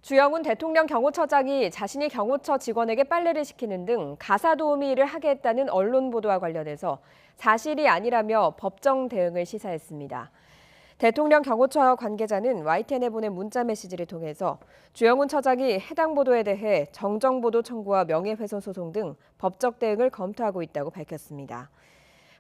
주영훈 대통령 경호처장이 자신이 경호처 직원에게 빨래를 시키는 등 가사 도우미 일을 하게 했다는 언론 보도와 관련해서 사실이 아니라며 법정 대응을 시사했습니다. 대통령 경호처 관계자는 YTN에 보낸 문자 메시지를 통해서 주영훈 처장이 해당 보도에 대해 정정보도 청구와 명예훼손 소송 등 법적 대응을 검토하고 있다고 밝혔습니다.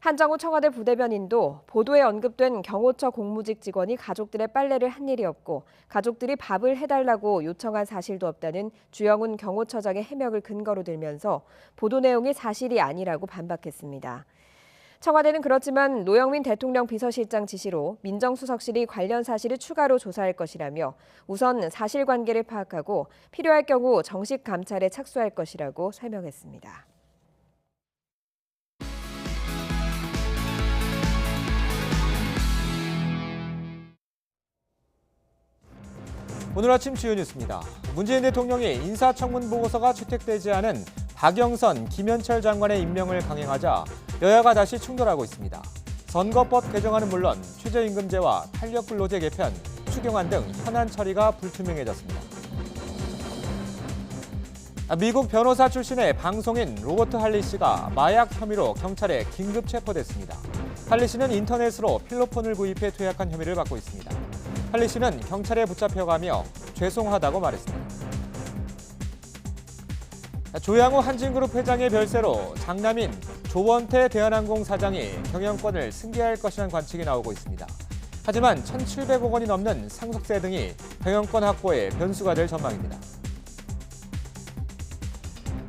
한정우 청와대 부대변인도 보도에 언급된 경호처 공무직 직원이 가족들의 빨래를 한 일이 없고 가족들이 밥을 해달라고 요청한 사실도 없다는 주영훈 경호처장의 해명을 근거로 들면서 보도 내용이 사실이 아니라고 반박했습니다. 청와대는 그렇지만 노영민 대통령 비서실장 지시로 민정수석실이 관련 사실을 추가로 조사할 것이라며 우선 사실관계를 파악하고 필요할 경우 정식 감찰에 착수할 것이라고 설명했습니다. 오늘 아침 주요 뉴스입니다. 문재인 대통령이 인사청문 보고서가 채택되지 않은 박영선, 김현철 장관의 임명을 강행하자 여야가 다시 충돌하고 있습니다. 선거법 개정안은 물론 최저임금제와 탄력근로제 개편, 추경안 등 현안 처리가 불투명해졌습니다. 미국 변호사 출신의 방송인 로버트 할리 씨가 마약 혐의로 경찰에 긴급 체포됐습니다. 할리 씨는 인터넷으로 필로폰을 구입해 투약한 혐의를 받고 있습니다. 할리 씨는 경찰에 붙잡혀가며 죄송하다고 말했습니다. 조양호 한진그룹 회장의 별세로 장남인 조원태 대한항공 사장이 경영권을 승계할 것이라는 관측이 나오고 있습니다. 하지만 1,700억 원이 넘는 상속세 등이 경영권 확보에 변수가 될 전망입니다.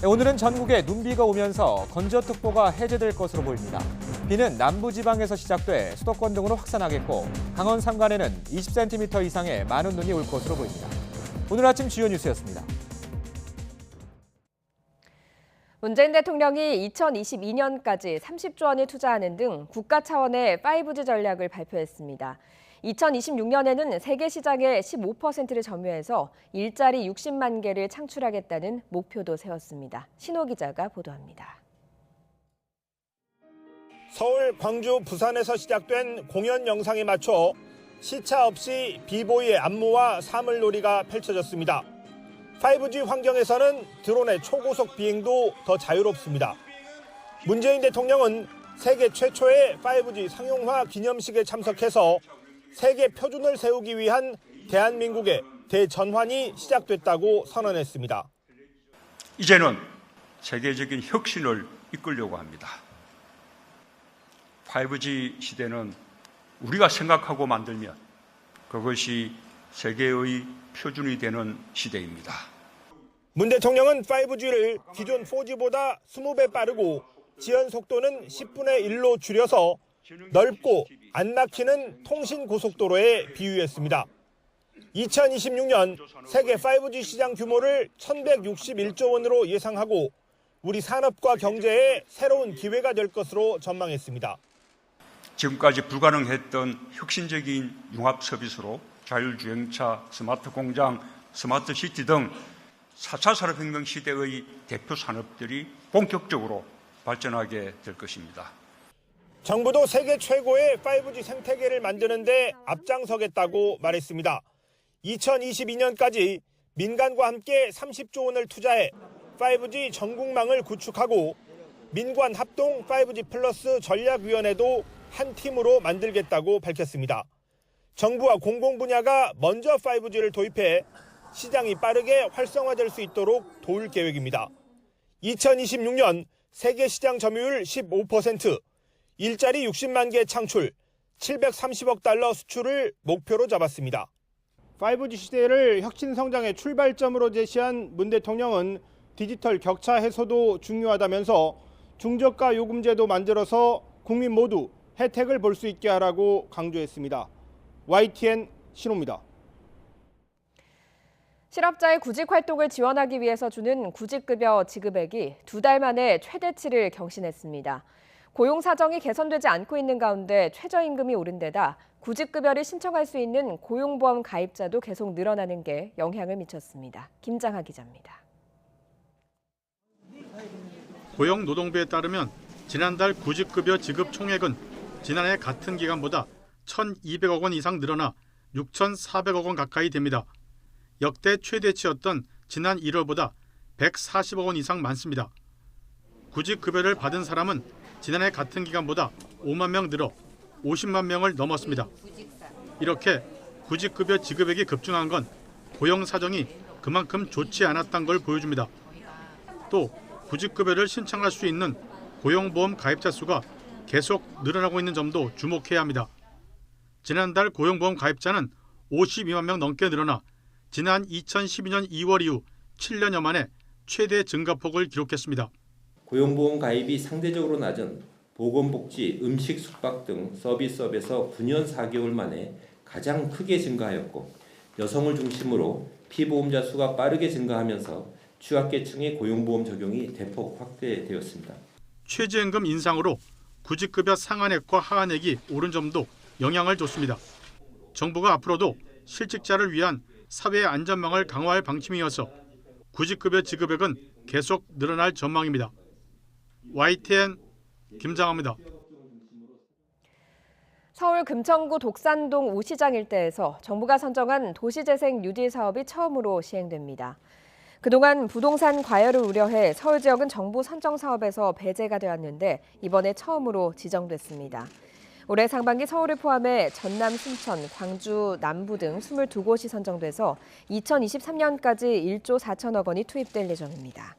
오늘은 전국에 눈비가 오면서 건조특보가 해제될 것으로 보입니다. 비는 남부지방에서 시작돼 수도권 등으로 확산하겠고 강원 산간에는 20cm 이상의 많은 눈이 올 것으로 보입니다. 오늘 아침 주요 뉴스였습니다. 문재인 대통령이 2022년까지 30조 원을 투자하는 등 국가 차원의 5G 전략을 발표했습니다. 2026년에는 세계 시장의 15%를 점유해서 일자리 60만 개를 창출하겠다는 목표도 세웠습니다. 신호 기자가 보도합니다. 서울, 광주, 부산에서 시작된 공연 영상에 맞춰 시차 없이 비보이의 안무와 사물놀이가 펼쳐졌습니다. 5G 환경에서는 드론의 초고속 비행도 더 자유롭습니다. 문재인 대통령은 세계 최초의 5G 상용화 기념식에 참석해서 세계 표준을 세우기 위한 대한민국의 대전환이 시작됐다고 선언했습니다. 이제는 세계적인 혁신을 이끌려고 합니다. 5G 시대는 우리가 생각하고 만들면 그것이 세계의 표준이 되는 시대입니다. 문 대통령은 5G를 기존 4G보다 20배 빠르고 지연 속도는 10분의 1로 줄여서 넓고 안 막히는 통신 고속도로에 비유했습니다. 2026년 세계 5G 시장 규모를 1,161조 원으로 예상하고 우리 산업과 경제에 새로운 기회가 될 것으로 전망했습니다. 지금까지 불가능했던 혁신적인 융합 서비스로 자율주행차, 스마트 공장, 스마트 시티 등 4차 산업혁명 시대의 대표 산업들이 본격적으로 발전하게 될 것입니다. 정부도 세계 최고의 5G 생태계를 만드는 데 앞장서겠다고 말했습니다. 2022년까지 민간과 함께 30조 원을 투자해 5G 전국망을 구축하고 민관 합동 5G 플러스 전략위원회도 한 팀으로 만들겠다고 밝혔습니다. 정부와 공공 분야가 먼저 5G를 도입해 시장이 빠르게 활성화될 수 있도록 도울 계획입니다. 2026년 세계 시장 점유율 15%, 일자리 60만 개 창출, 730억 달러 수출을 목표로 잡았습니다. 5G 시대를 혁신 성장의 출발점으로 제시한 문 대통령은 디지털 격차 해소도 중요하다면서 중저가 요금제도 만들어서 국민 모두 혜택을 볼 수 있게 하라고 강조했습니다. YTN 신호입니다. 실업자의 구직 활동을 지원하기 위해서 주는 구직급여 지급액이 2달 만에 최대치를 경신했습니다. 고용 사정이 개선되지 않고 있는 가운데 최저임금이 오른 데다 구직급여를 신청할 수 있는 고용보험 가입자도 계속 늘어나는 게 영향을 미쳤습니다. 김장하 기자입니다. 고용노동부에 따르면 지난달 구직급여 지급 총액은 지난해 같은 기간보다 1,200억 원 이상 늘어나 6,400억 원 가까이 됩니다. 역대 최대치였던 지난 1월보다 140억 원 이상 많습니다. 구직급여를 받은 사람은 지난해 같은 기간보다 5만 명 늘어 50만 명을 넘었습니다. 이렇게 구직급여 지급액이 급증한 건 고용 사정이 그만큼 좋지 않았던 걸 보여줍니다. 또 구직급여를 신청할 수 있는 고용보험 가입자 수가 계속 늘어나고 있는 점도 주목해야 합니다. 지난달 고용보험 가입자는 52만 명 넘게 늘어나 지난 2012년 2월 이후 7년여 만에 최대 증가폭을 기록했습니다. 고용보험 가입이 상대적으로 낮은 보건복지, 음식, 숙박 등 서비스업에서 9년 4개월 만에 가장 크게 증가하였고 여성을 중심으로 피보험자 수가 빠르게 증가하면서 취약계층의 고용보험 적용이 대폭 확대되었습니다. 최저임금 인상으로 구직급여 상한액과 하한액이 오른 점도 영향을 줬습니다. 정부가 앞으로도 실직자를 위한 사회 안전망을 강화할 방침이어서 구직급여 지급액은 계속 늘어날 전망입니다. YTN 김장하입니다. 서울 금천구 독산동 우시장 일대에서 정부가 선정한 도시재생 뉴딜 사업이 처음으로 시행됩니다. 그동안 부동산 과열을 우려해 서울 지역은 정부 선정 사업에서 배제가 되었는데 이번에 처음으로 지정됐습니다. 올해 상반기 서울을 포함해 전남, 순천, 광주, 남부 등 22곳이 선정돼서 2023년까지 1조 4천억 원이 투입될 예정입니다.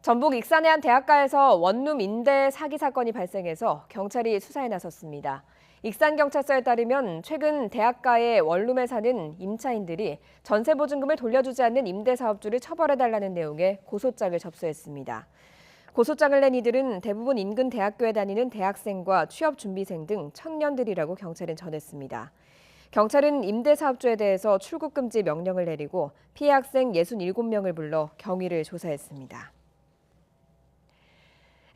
전북 익산의 한 대학가에서 원룸 임대 사기 사건이 발생해서 경찰이 수사에 나섰습니다. 익산경찰서에 따르면 최근 대학가의 원룸에 사는 임차인들이 전세보증금을 돌려주지 않는 임대사업주를 처벌해달라는 내용의 고소장을 접수했습니다. 고소장을 낸 이들은 대부분 인근 대학교에 다니는 대학생과 취업준비생 등 청년들이라고 경찰은 전했습니다. 경찰은 임대사업주에 대해서 출국금지 명령을 내리고 피해 학생 67명을 불러 경위를 조사했습니다.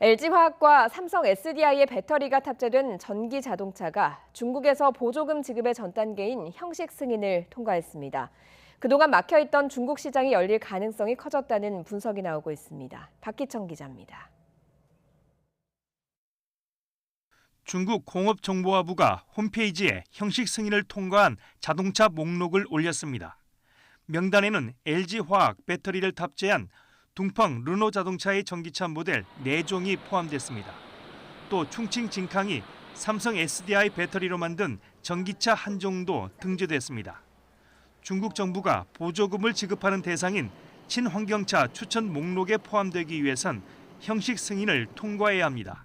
LG화학과 삼성 SDI의 배터리가 탑재된 전기 자동차가 중국에서 보조금 지급의 전 단계인 형식 승인을 통과했습니다. 그동안 막혀있던 중국 시장이 열릴 가능성이 커졌다는 분석이 나오고 있습니다. 박기청 기자입니다. 중국 공업정보화부가 홈페이지에 형식 승인을 통과한 자동차 목록을 올렸습니다. 명단에는 LG화학 배터리를 탑재한 둥펑 르노 자동차의 전기차 모델 4종이 포함됐습니다. 또 충칭 진캉이 삼성 SDI 배터리로 만든 전기차 1종도 등재됐습니다. 중국 정부가 보조금을 지급하는 대상인 친환경차 추천 목록에 포함되기 위해선 형식 승인을 통과해야 합니다.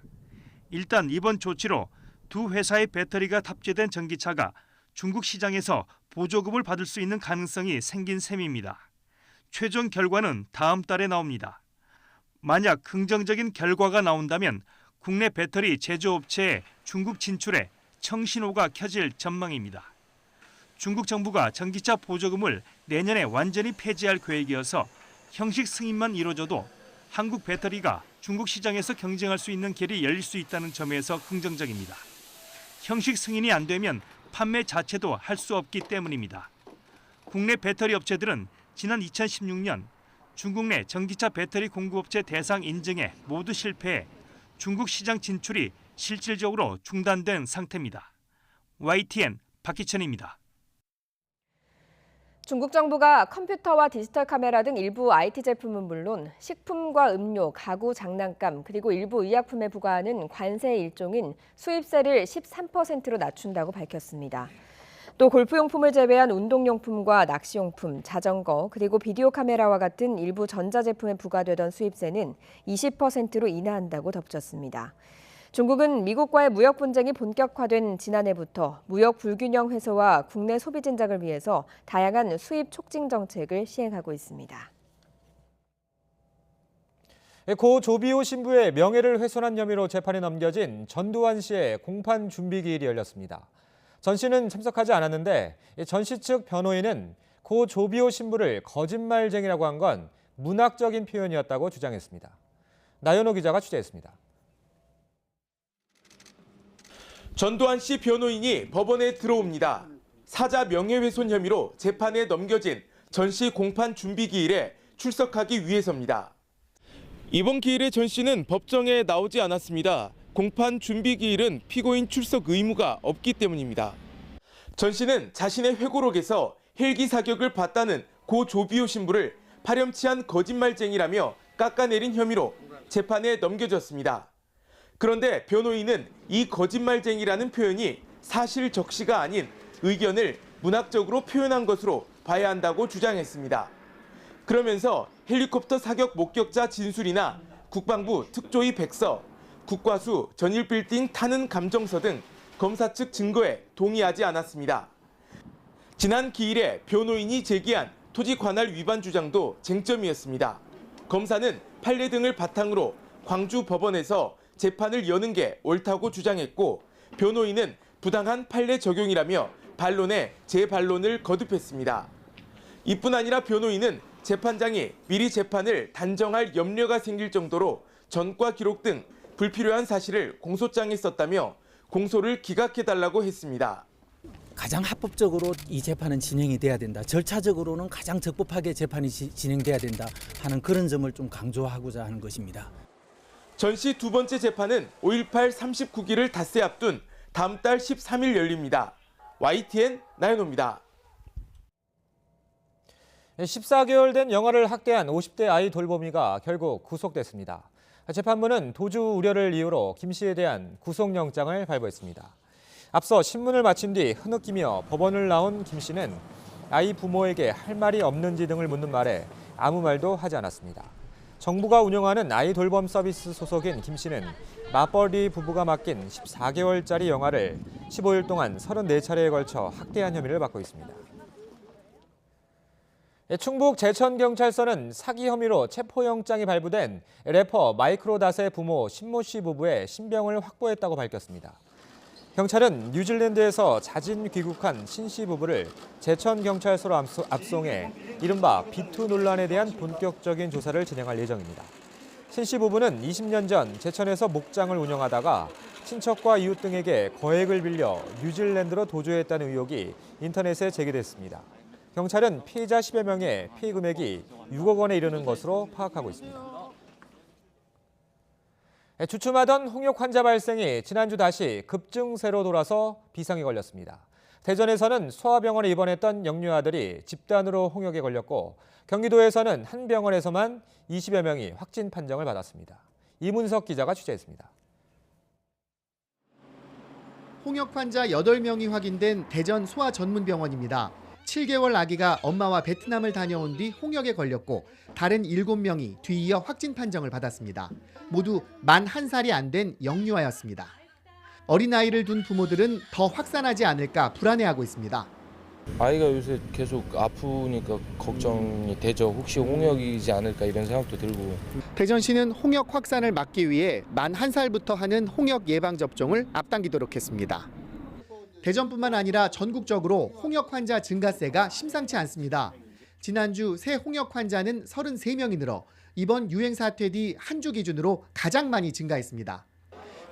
일단 이번 조치로 두 회사의 배터리가 탑재된 전기차가 중국 시장에서 보조금을 받을 수 있는 가능성이 생긴 셈입니다. 최종 결과는 다음 달에 나옵니다. 만약 긍정적인 결과가 나온다면 국내 배터리 제조업체의 중국 진출에 청신호가 켜질 전망입니다. 중국 정부가 전기차 보조금을 내년에 완전히 폐지할 계획이어서 형식 승인만 이루어져도 한국 배터리가 중국 시장에서 경쟁할 수 있는 길이 열릴 수 있다는 점에서 긍정적입니다. 형식 승인이 안 되면 판매 자체도 할 수 없기 때문입니다. 국내 배터리 업체들은 지난 2016년 중국 내 전기차 배터리 공급업체 대상 인증에 모두 실패해 중국 시장 진출이 실질적으로 중단된 상태입니다. YTN 박희천입니다. 중국 정부가 컴퓨터와 디지털 카메라 등 일부 IT 제품은 물론 식품과 음료, 가구, 장난감 그리고 일부 의약품에 부과하는 관세 일종인 수입세를 13%로 낮춘다고 밝혔습니다. 또 골프용품을 제외한 운동용품과 낚시용품, 자전거 그리고 비디오 카메라와 같은 일부 전자제품에 부과되던 수입세는 20%로 인하한다고 덧붙였습니다. 중국은 미국과의 무역 분쟁이 본격화된 지난해부터 무역 불균형 해소와 국내 소비 진작을 위해서 다양한 수입 촉진 정책을 시행하고 있습니다. 고 조비오 신부의 명예를 훼손한 혐의로 재판에 넘겨진 전두환 씨의 공판 준비 기일이 열렸습니다. 전 씨는 참석하지 않았는데 전 씨 측 변호인은 고 조비오 신부를 거짓말쟁이라고 한 건 문학적인 표현이었다고 주장했습니다. 나연호 기자가 취재했습니다. 전두환 씨 변호인이 법원에 들어옵니다. 사자 명예훼손 혐의로 재판에 넘겨진 전 씨 공판 준비 기일에 출석하기 위해서입니다. 이번 기일에 전 씨는 법정에 나오지 않았습니다. 공판 준비 기일은 피고인 출석 의무가 없기 때문입니다. 전 씨는 자신의 회고록에서 헬기 사격을 봤다는 고 조비오 신부를 파렴치한 거짓말쟁이라며 깎아내린 혐의로 재판에 넘겨졌습니다. 그런데 변호인은 이 거짓말쟁이라는 표현이 사실 적시가 아닌 의견을 문학적으로 표현한 것으로 봐야 한다고 주장했습니다. 그러면서 헬리콥터 사격 목격자 진술이나 국방부 특조위 백서, 국과수 전일빌딩 타는 감정서 등 검사 측 증거에 동의하지 않았습니다. 지난 기일에 변호인이 제기한 토지 관할 위반 주장도 쟁점이었습니다. 검사는 판례 등을 바탕으로 광주 법원에서 재판을 여는 게 옳다고 주장했고 변호인은 부당한 판례 적용이라며 반론에 재반론을 거듭했습니다. 이뿐 아니라 변호인은 재판장이 미리 재판을 단정할 염려가 생길 정도로 전과 기록 등 불필요한 사실을 공소장에 썼다며 공소를 기각해달라고 했습니다. 가장 합법적으로 이 재판은 진행이 돼야 된다. 절차적으로는 가장 적법하게 재판이 진행돼야 된다 하는 그런 점을 좀 강조하고자 하는 것입니다. 전 씨 두 번째 재판은 5.18 39기를 닷새 앞둔 다음 달 13일 열립니다. YTN 나연호입니다. 14개월 된 영아를 학대한 50대 아이 돌보미가 결국 구속됐습니다. 재판부는 도주 우려를 이유로 김 씨에 대한 구속영장을 발부했습니다. 앞서 신문을 마친 뒤 흐느끼며 법원을 나온 김 씨는 아이 부모에게 할 말이 없는지 등을 묻는 말에 아무 말도 하지 않았습니다. 정부가 운영하는 아이 돌봄 서비스 소속인 김 씨는 맞벌이 부부가 맡긴 14개월짜리 영아를 15일 동안 34차례에 걸쳐 학대한 혐의를 받고 있습니다. 충북 제천경찰서는 사기 혐의로 체포영장이 발부된 래퍼 마이크로닷의 부모 신모 씨 부부의 신병을 확보했다고 밝혔습니다. 경찰은 뉴질랜드에서 자진 귀국한 신 씨 부부를 제천경찰서로 압송해 이른바 비투 논란에 대한 본격적인 조사를 진행할 예정입니다. 신 씨 부부는 20년 전 제천에서 목장을 운영하다가 친척과 이웃 등에게 거액을 빌려 뉴질랜드로 도주했다는 의혹이 인터넷에 제기됐습니다. 경찰은 피해자 10여 명의 피해 금액이 6억 원에 이르는 것으로 파악하고 있습니다. 주춤하던 홍역 환자 발생이 지난주 다시 급증세로 돌아서 비상이 걸렸습니다. 대전에서는 소아병원에 입원했던 영유아들이 집단으로 홍역에 걸렸고 경기도에서는 한 병원에서만 20여 명이 확진 판정을 받았습니다. 이문석 기자가 취재했습니다. 홍역 환자 8명이 확인된 대전 소아전문병원입니다. 7개월 아기가 엄마와 베트남을 다녀온 뒤 홍역에 걸렸고 다른 7명이 뒤이어 확진 판정을 받았습니다. 모두 만 1살이 안 된 영유아였습니다. 어린아이를 둔 부모들은 더 확산하지 않을까 불안해하고 있습니다. 아이가 요새 계속 아프니까 걱정이 되죠. 혹시 홍역이지 않을까 이런 생각도 들고. 대전시는 홍역 확산을 막기 위해 만 1살부터 하는 홍역 예방 접종을 앞당기도록 했습니다. 대전뿐만 아니라 전국적으로 홍역 환자 증가세가 심상치 않습니다. 지난주 새 홍역 환자는 33명이 늘어 이번 유행 사태 뒤 한 주 기준으로 가장 많이 증가했습니다.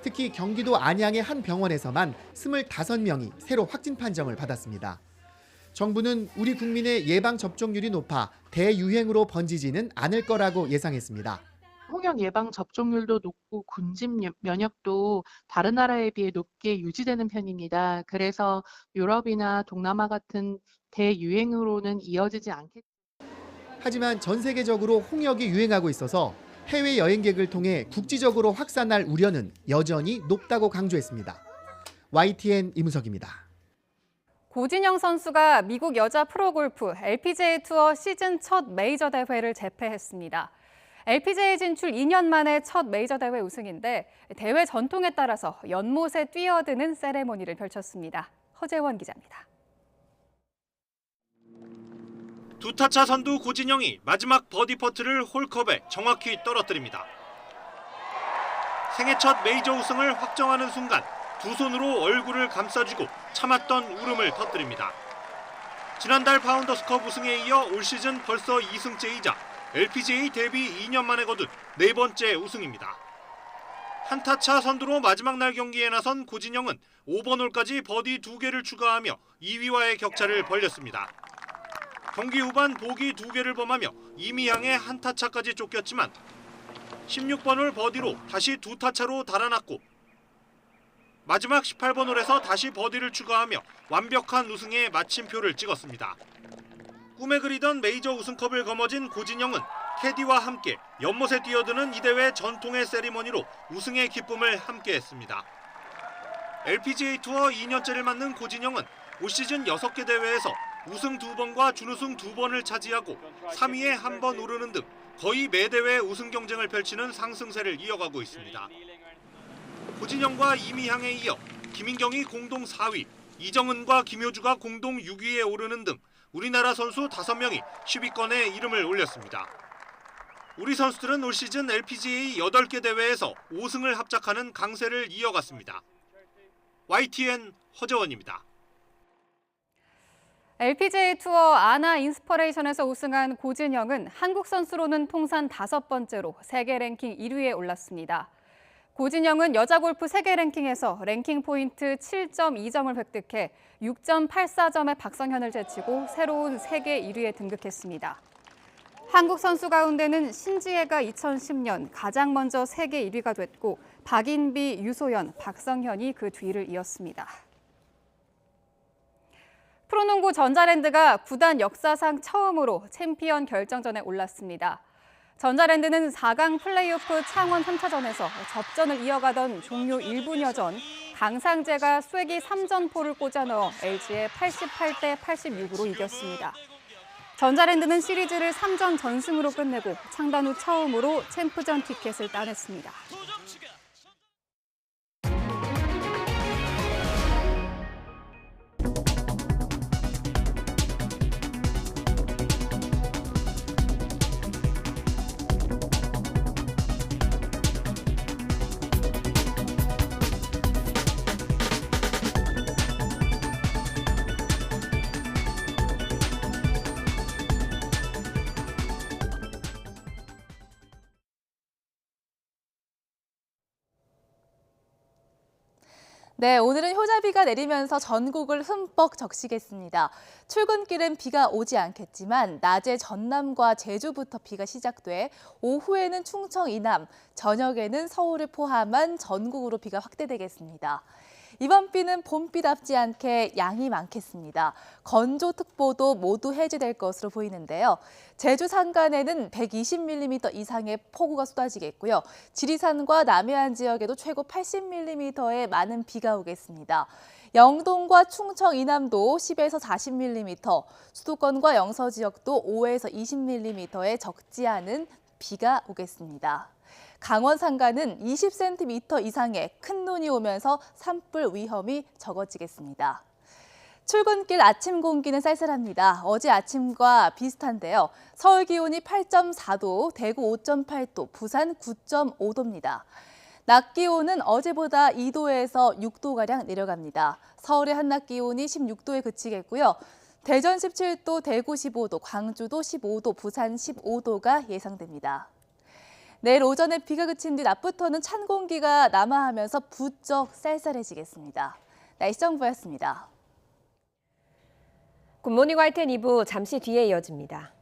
특히 경기도 안양의 한 병원에서만 25명이 새로 확진 판정을 받았습니다. 정부는 우리 국민의 예방 접종률이 높아 대유행으로 번지지는 않을 거라고 예상했습니다. 홍역 예방 접종률도 높고 군집 면역도 다른 나라에 비해 높게 유지되는 편입니다. 그래서 유럽이나 동남아 같은 대유행으로는 이어지지 않겠습니다. 하지만 전 세계적으로 홍역이 유행하고 있어서 해외 여행객을 통해 국지적으로 확산할 우려는 여전히 높다고 강조했습니다. YTN 이문석입니다. 고진영 선수가 미국 여자 프로골프 LPGA 투어 시즌 첫 메이저 대회를 제패했습니다. LPGA 진출 2년 만에 첫 메이저 대회 우승인데 대회 전통에 따라서 연못에 뛰어드는 세레모니를 펼쳤습니다. 허재원 기자입니다. 두 타차 선두 고진영이 마지막 버디 퍼트를 홀컵에 정확히 떨어뜨립니다. 생애 첫 메이저 우승을 확정하는 순간 두 손으로 얼굴을 감싸주고 참았던 울음을 터뜨립니다. 지난달 파운더스컵 우승에 이어 올 시즌 벌써 2승째이자 LPGA 데뷔 2년 만에 거둔 네 번째 우승입니다. 한타차 선두로 마지막 날 경기에 나선 고진영은 5번 홀까지 버디 2개를 추가하며 2위와의 격차를 벌렸습니다. 경기 후반 보기 2개를 범하며 이미향의 한타차까지 쫓겼지만 16번 홀 버디로 다시 2타차로 달아났고 마지막 18번 홀에서 다시 버디를 추가하며 완벽한 우승에 마침표를 찍었습니다. 꿈에 그리던 메이저 우승컵을 거머쥔 고진영은 캐디와 함께 연못에 뛰어드는 이 대회 전통의 세리머니로 우승의 기쁨을 함께했습니다. LPGA 투어 2년째를 맞는 고진영은 올 시즌 6개 대회에서 우승 2번과 준우승 2번을 차지하고 3위에 1번 오르는 등 거의 매 대회 우승 경쟁을 펼치는 상승세를 이어가고 있습니다. 고진영과 이미향에 이어 김인경이 공동 4위, 이정은과 김효주가 공동 6위에 오르는 등 우리나라 선수 5명이 10위권에 이름을 올렸습니다. 우리 선수들은 올 시즌 LPGA 8개 대회에서 5승을 합작하는 강세를 이어갔습니다. YTN 허재원입니다. LPGA 투어 아나 인스퍼레이션에서 우승한 고진영은 한국 선수로는 통산 5번째로 세계 랭킹 1위에 올랐습니다. 고진영은 여자 골프 세계 랭킹에서 랭킹 포인트 7.2점을 획득해 6.84점의 박성현을 제치고 새로운 세계 1위에 등극했습니다. 한국 선수 가운데는 신지혜가 2010년 가장 먼저 세계 1위가 됐고 박인비, 유소연, 박성현이 그 뒤를 이었습니다. 프로농구 전자랜드가 구단 역사상 처음으로 챔피언 결정전에 올랐습니다. 전자랜드는 4강 플레이오프 창원 3차전에서 접전을 이어가던 종료 1분여 전 강상재가 쐐기 3점포를 꽂아 넣어 LG에 88대 86으로 이겼습니다. 전자랜드는 시리즈를 3전 전승으로 끝내고 창단 후 처음으로 챔프전 티켓을 따냈습니다. 네, 오늘은 효자비가 내리면서 전국을 흠뻑 적시겠습니다. 출근길은 비가 오지 않겠지만 낮에 전남과 제주부터 비가 시작돼 오후에는 충청 이남, 저녁에는 서울을 포함한 전국으로 비가 확대되겠습니다. 이번 비는 봄비답지 않게 양이 많겠습니다. 건조특보도 모두 해제될 것으로 보이는데요. 제주 산간에는 120mm 이상의 폭우가 쏟아지겠고요. 지리산과 남해안 지역에도 최고 80mm의 많은 비가 오겠습니다. 영동과 충청 이남도 10에서 40mm, 수도권과 영서 지역도 5에서 20mm의 적지 않은 비가 오겠습니다. 강원 산간은 20cm 이상의 큰 눈이 오면서 산불 위험이 적어지겠습니다. 출근길 아침 공기는 쌀쌀합니다. 어제 아침과 비슷한데요. 서울 기온이 8.4도, 대구 5.8도, 부산 9.5도입니다. 낮 기온은 어제보다 2도에서 6도가량 내려갑니다. 서울의 한낮 기온이 16도에 그치겠고요. 대전 17도, 대구 15도, 광주도 15도, 부산 15도가 예상됩니다. 내일 오전에 비가 그친 뒤 낮부터는 찬 공기가 남하하면서 부쩍 쌀쌀해지겠습니다. 날씨 정보였습니다. 굿모닝 YTN 2부 잠시 뒤에 이어집니다.